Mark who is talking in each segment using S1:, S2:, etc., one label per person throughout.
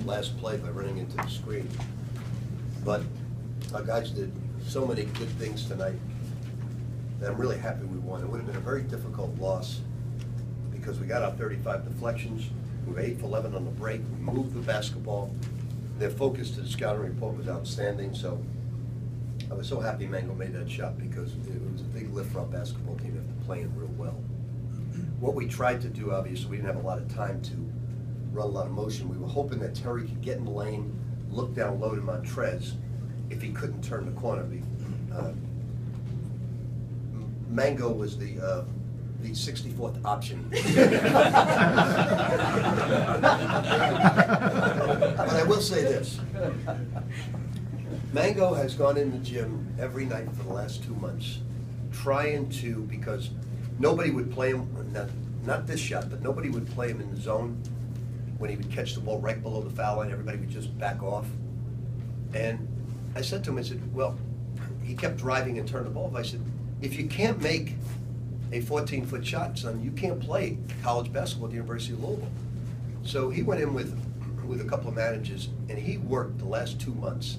S1: last play by running into the screen. But our guys did so many good things tonight that I'm really happy we won. It would have been a very difficult loss because we got our 35 deflections. We were 8 for 11 on the break. We moved the basketball. Their focus to the scouting report was outstanding. So I was so happy Mango made that shot because it was a big lift for our basketball team after playing real well. What we tried to do, obviously, we didn't have a lot of time to run a lot of motion. We were hoping that Terry could get in the lane, look down low to Montrez if he couldn't turn the corner. Mango was the 64th option. But I will say this. Mango has gone in the gym every night for the last 2 months, trying to, because nobody would play him, not this shot, but nobody would play him in the zone when he would catch the ball right below the foul line. Everybody would just back off. And I said to him, I said, well, he kept driving and turned the ball. I said, if you can't make a 14-foot shot, son, you can't play college basketball at the University of Louisville. So he went in with a couple of managers, and he worked the last 2 months.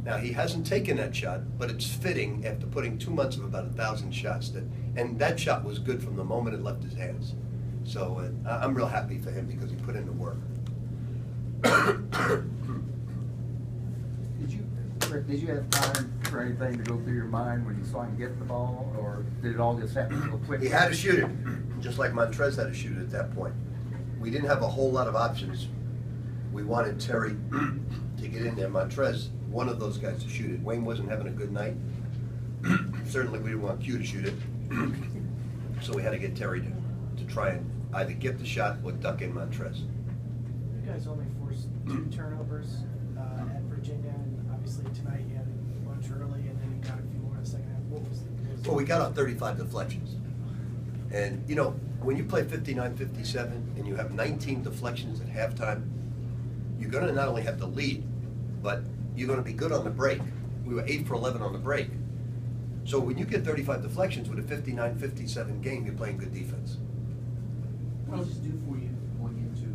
S1: Now, he hasn't taken that shot, but it's fitting after putting 2 months of about 1,000 shots. And that shot was good from the moment it left his hands. So I'm real happy for him because he put in the work.
S2: Did you have time for anything to go through your mind when you saw him get the ball, or did it all just happen real quick?
S1: He had to shoot it, just like Montrez had to shoot it at that point. We didn't have a whole lot of options. We wanted Terry to get in there. Montrez, one of those guys to shoot it. Wayne wasn't having a good night. Certainly we didn't want Q to shoot it. So we had to get Terry to try and either get the shot or duck in Montrez.
S3: You guys only forced 2 turnovers at Virginia, and obviously tonight you had a bunch early and then you got a few more in the second half. What was
S1: Well, we got out 35 deflections. And, you know, when you play 59-57 and you have 19 deflections at halftime, you're going to not only have the lead, but you're going to be good on the break. We were 8 for 11 on the break. So when you get 35 deflections with a 59-57 game, you're playing good defense.
S4: What does this do for you going into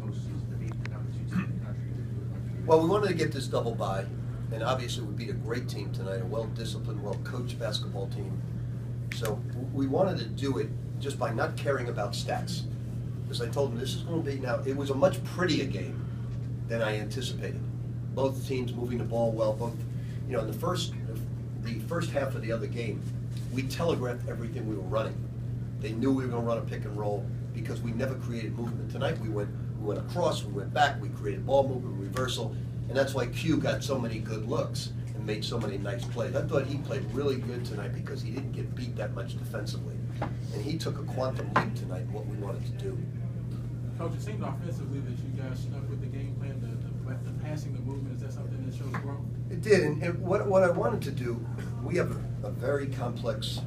S4: postseason to beat the number 2 team in the country?
S1: Well, we wanted to get this double bye, and obviously we beat a great team tonight, a well-disciplined, well-coached basketball team. So we wanted to do it just by not caring about stats. Because I told them this is going to be, now, it was a much prettier game than I anticipated. Both teams moving the ball well, both, you know, in the first half of the other game, we telegraphed everything we were running. They knew we were going to run a pick and roll because we never created movement. Tonight we went across, we went back, we created ball movement, reversal, and that's why Q got so many good looks and made so many nice plays. I thought he played really good tonight because he didn't get beat that much defensively. And he took a quantum leap tonight in what we wanted to do.
S5: Coach, it seemed offensively that you guys stuck with the game plan, the passing, the movement. Is that something that shows growth?
S1: It did, and what I wanted to do, we have a very complex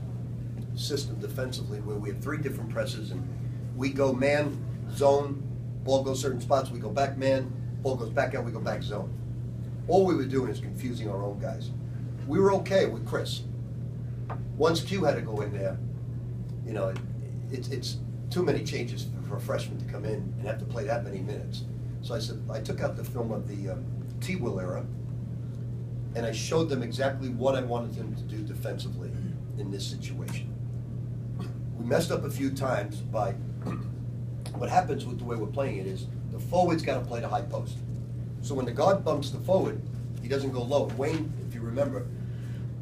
S1: system defensively where we have 3 different presses, and we go man, zone, ball goes certain spots, we go back man, ball goes back out, we go back zone. All we were doing is confusing our own guys. We were okay with Chris. Once Q had to go in there, you know, it's too many changes for a freshman to come in and have to play that many minutes. So I said, I took out the film of the T-Will era, and I showed them exactly what I wanted them to do defensively in this situation. We messed up a few times by, what happens with the way we're playing it is, the forward's got to play the high post. So when the guard bumps the forward, he doesn't go low. Wayne, if you remember,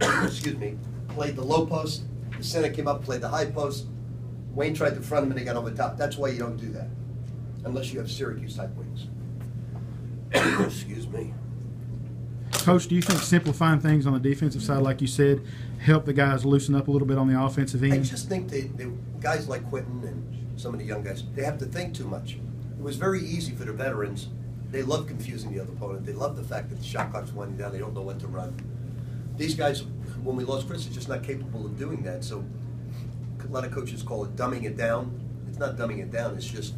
S1: excuse me, played the low post, the center came up, played the high post, Wayne tried to front him and they got over top. That's why you don't do that, unless you have Syracuse-type wings. Excuse me.
S6: Coach, do you think simplifying things on the defensive side, like you said, help the guys loosen up a little bit on the offensive end?
S1: I just think they guys like Quentin and some of the young guys, they have to think too much. It was very easy for the veterans. They love confusing the other opponent. They love the fact that the shot clock's winding down. They don't know when to run. These guys, when we lost Chris, are just not capable of doing that. So a lot of coaches call it dumbing it down. It's not dumbing it down. It's just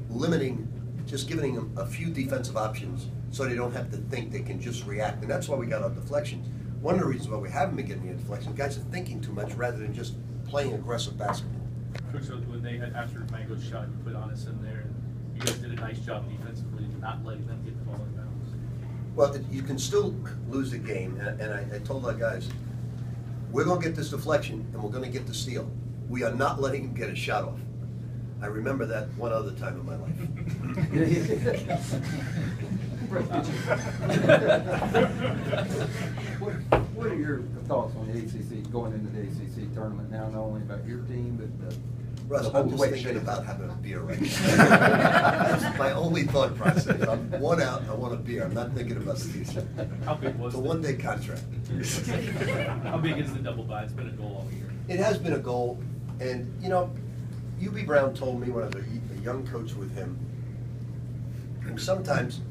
S1: limiting, just giving them a few defensive options so they don't have to think, they can just react. And that's why we got our deflections. One of the reasons why we haven't been getting the deflections, guys are thinking too much rather than just playing aggressive basketball.
S7: Coach, so when they had, after Mango's shot, you put Honest in there, and you guys did a nice job defensively. not letting them get the ball in bounds?
S1: Well, you can still lose the game, and I told our guys, we're going to get this deflection, and we're going to get the steal. We are not letting him get a shot off. I remember that one other time in my life.
S2: What are your thoughts on the ACC, going into the ACC tournament now, not only about your team, but
S1: Russ,
S2: the
S1: I'm
S2: whole
S1: just
S2: way
S1: thinking
S2: shaped
S1: about
S2: up?
S1: having a beer right now. That's my only thought process. I'm one out, I want a beer. I'm not thinking about the future.
S7: How big was
S1: It's a
S7: the-
S1: one-day contract.
S7: How big is the double bye? It's been a goal all year.
S1: It has been a goal, and you know, UB Brown told me when I was a young coach with him, and sometimes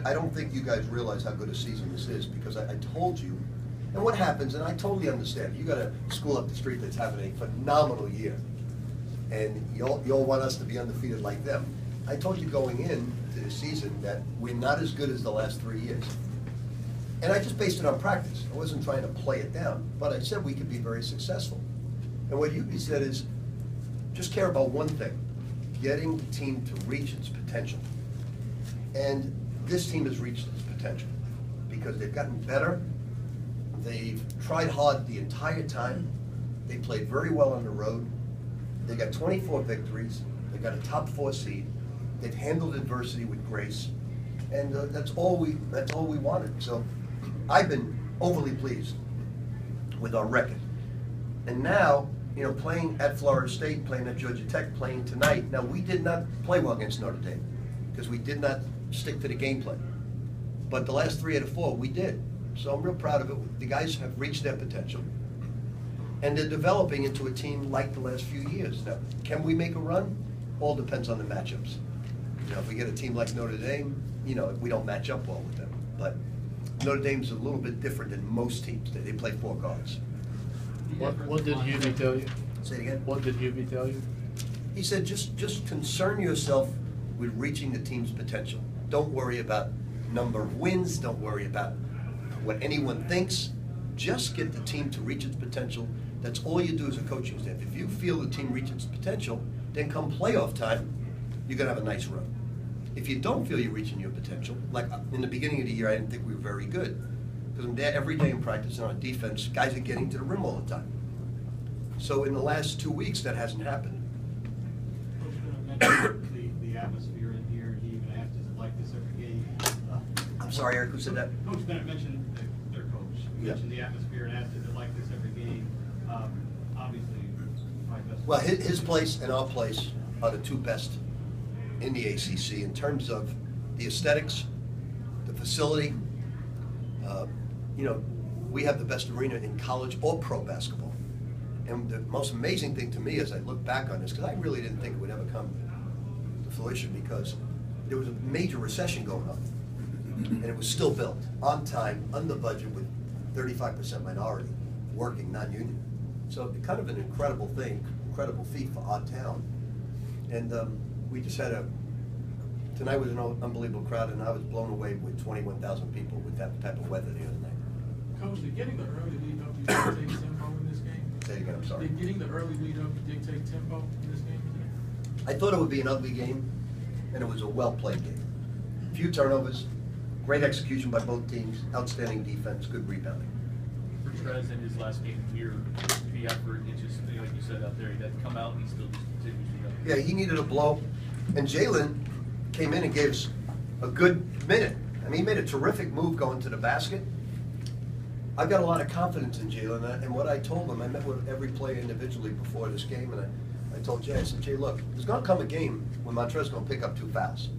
S1: I don't think you guys realize how good a season this is, because I told you, and what happens, and I totally understand, you got a school up the street that's having a phenomenal year, and you all want us to be undefeated like them. I told you going into the season that we're not as good as the last 3 years. And I just based it on practice. I wasn't trying to play it down, but I said we could be very successful. And what UB said is, just care about one thing, getting the team to reach its potential. And this team has reached its potential because they've gotten better. They've tried hard the entire time. They played very well on the road. They got 24 victories. They got a top 4 seed. They've handled adversity with grace. And that's all we wanted. So I've been overly pleased with our record. And now, you know, playing at Florida State, playing at Georgia Tech, playing tonight. Now, we did not play well against Notre Dame because we did not stick to the game plan. But the last 3 out of 4, we did. So I'm real proud of it. The guys have reached their potential. And they're developing into a team like the last few years. Now, can we make a run? All depends on the matchups. You know, if we get a team like Notre Dame, you know, we don't match up well with them. But Notre Dame's a little bit different than most teams. They play 4 guards.
S8: What did Hubie tell you?
S1: Say it again?
S8: What did Hubie tell you?
S1: He said, just concern yourself with reaching the team's potential. Don't worry about number of wins. Don't worry about what anyone thinks. Just get the team to reach its potential. That's all you do as a coaching staff. If you feel the team reaches its potential, then come playoff time, you're going to have a nice run. If you don't feel you're reaching your potential, like in the beginning of the year, I didn't think we were very good. Because I'm there every day in practice and on defense, guys are getting to the rim all the time. So in the last 2 weeks, that hasn't happened.
S9: Coach mentioned the atmosphere in here. He even asked, is it like this every game?
S1: I'm sorry, Eric, who said that?
S9: Coach Bennett mentioned their coach. He
S1: Yeah.
S9: mentioned the atmosphere and asked, is it like this every game? Obviously, probably best.
S1: Well, his place and our place are the 2 best in the ACC in terms of the aesthetics, the facility. You know, we have the best arena in college or pro basketball. And the most amazing thing to me as I look back on this, because I really didn't think it would ever come to fruition, because there was a major recession going on. And it was still built, on time, under budget, with 35% minority, working, non-union. So kind of an incredible thing, incredible feat for our town. And we just had tonight was an unbelievable crowd, and I was blown away with 21,000 people with that type of weather the other night.
S5: Coach, did getting the early lead up dictate tempo in this game?
S1: Say it again, I'm sorry.
S5: Did getting the early lead up dictate tempo in this game today?
S1: I thought it would be an ugly game, and it was a well-played game. Few turnovers, great execution by both teams, outstanding defense, good rebounding.
S7: For Trez in his last game here, the effort, it just, like you said out there, he had to come out and he still just continues to go.
S1: Yeah, he needed a blow, and Jalen came in and gave us a good minute. I mean, he made a terrific move going to the basket. I've got a lot of confidence in Jalen, and what I told him, I met with every player individually before this game, and I told Jay, I said, Jay, look, there's going to come a game when Montrez's going to pick up 2 fouls.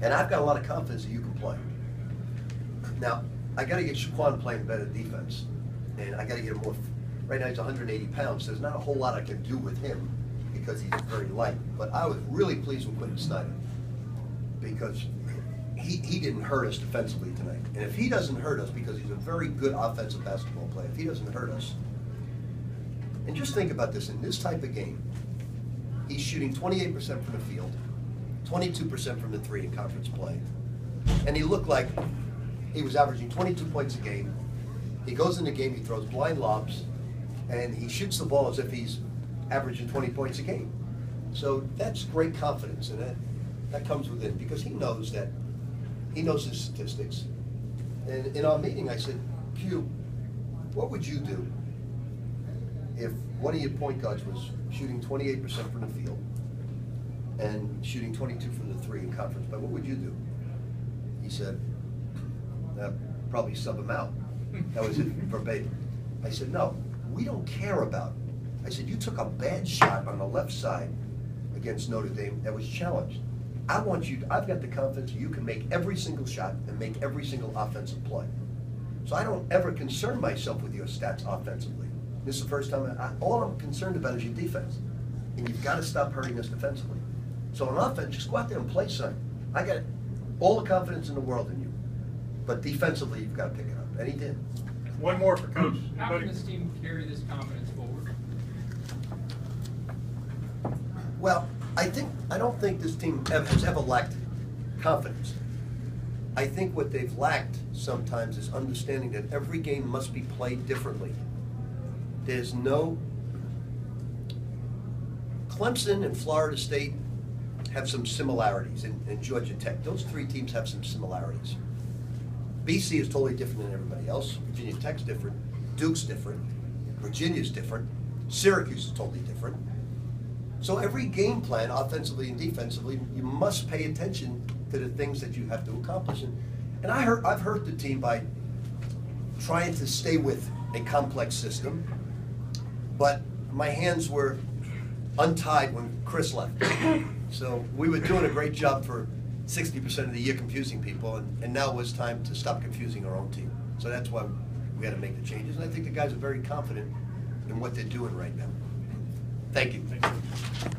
S1: And I've got a lot of confidence that you can play. Now, I got to get Shaquan playing better defense, and I got to get him more. Right now he's 180 pounds, so there's not a whole lot I can do with him because he's very light. But I was really pleased with Quentin Snyder because he didn't hurt us defensively tonight. And if he doesn't hurt us, because he's a very good offensive basketball player, if he doesn't hurt us, and just think about this, in this type of game, he's shooting 28% from the field, 22% from the 3 in conference play. And he looked like he was averaging 22 points a game. He goes in the game, he throws blind lobs, and he shoots the ball as if he's averaging 20 points a game. So that's great confidence, and That comes within, because he knows his statistics. And in our meeting, I said, Q, what would you do if one of your point guards was shooting 28% from the field and shooting 22 from the three in conference play? What would you do? He said, probably sub him out. That was it verbatim. I said, no, we don't care about it. I said, you took a bad shot on the left side against Notre Dame that was challenged. I want you, I've got the confidence you can make every single shot and make every single offensive play. So I don't ever concern myself with your stats offensively. This is the first time, all I'm concerned about is your defense. And you've got to stop hurting us defensively. So on offense, just go out there and play, son. I got all the confidence in the world in you. But defensively, you've got to pick it up. And he did.
S8: One more for Coach.
S10: How can this team carry this confidence forward?
S1: Well, I don't think this team has ever lacked confidence. I think what they've lacked sometimes is understanding that every game must be played differently. There's no... Clemson and Florida State have some similarities, and Georgia Tech. Those three teams have some similarities. BC is totally different than everybody else. Virginia Tech's different. Duke's different. Virginia's different. Syracuse is totally different. So every game plan, offensively and defensively, you must pay attention to the things that you have to accomplish. And I've hurt the team by trying to stay with a complex system, but my hands were untied when Chris left. So we were doing a great job for 60% of the year confusing people, and now it was time to stop confusing our own team. So that's why we had to make the changes, and I think the guys are very confident in what they're doing right now. Thank you.
S8: Thank you.